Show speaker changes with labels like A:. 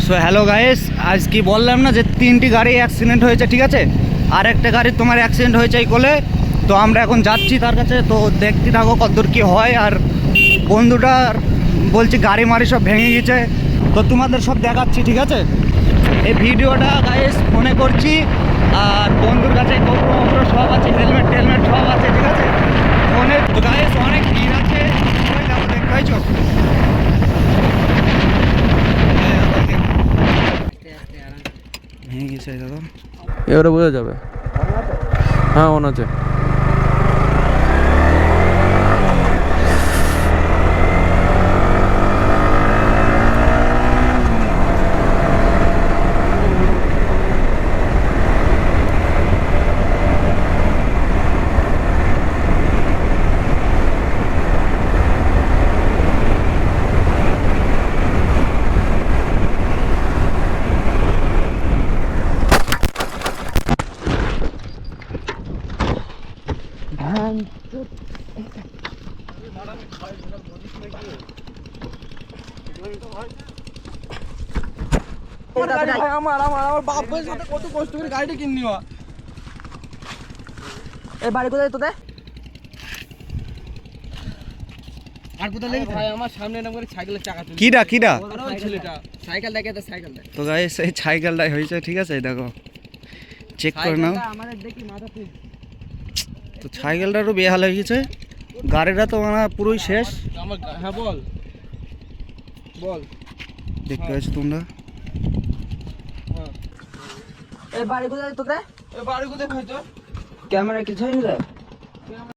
A: So hello guys, আজ কি বললাম না যে 3টি গাড়ি অ্যাক্সিডেন্ট হয়েছে, ঠিক আছে। আর একটা গাড়ি তোমার অ্যাক্সিডেন্ট হয়েছে এই কোলে। তো আমরা এখন যাচ্ছি তার কাছে, তো দেখতে থাকো কতদূর কি হয়। আর বন্ধুটা বলছি গাড়ি মারি সব ভেঙে গেছে, তো তোমাদের সব দেখাচ্ছি, ঠিক আছে। এই ভিডিওটা গাইস ফোনে করছি, আর বন্ধুর কাছে গোপ্রো সব আছে, হেলমেট টেলমেট সব আছে, ঠিক আছে ফোনে। তো গাইস অনেক ভিড় আছে, দেখতে পাইছো। ভেঙে গেছে দাদা,
B: এবারে বোঝা যাবে। হ্যাঁ অন আছে। আমার বাপের সাথে কত কষ্ট করে গাড়িটা কিনি।
C: এই বাড়ি কোথায় তোদের?
A: আর কোথায় লেগেছে
B: ভাই আমার সামনে এরকম করে সাইকেলের চাকা তুলে
A: কিডা কিডা
B: ওই ছেলেটা সাইকেল দেখে তো সাইকেল দেখ।
A: তো গাইস এই সাইকেলটাই হয়েছে, ঠিক আছে। এই দেখো চেক করে নাও।
C: আমাদের দেখি মাথা ঠিক।
A: তো সাইকেলটারও বেহাল হয়ে গেছে, গাড়িটা তো মানে পুরোই শেষ।
B: আমার হ্যাঁ বল বল।
A: দেখতে পাচ্ছ তোমরা।
C: এই বাড়ি কোথায় তোদের?
B: এ বাড়ি কোথায় ভাই তোর?
C: ক্যামেরা কিছু হয়নি রে?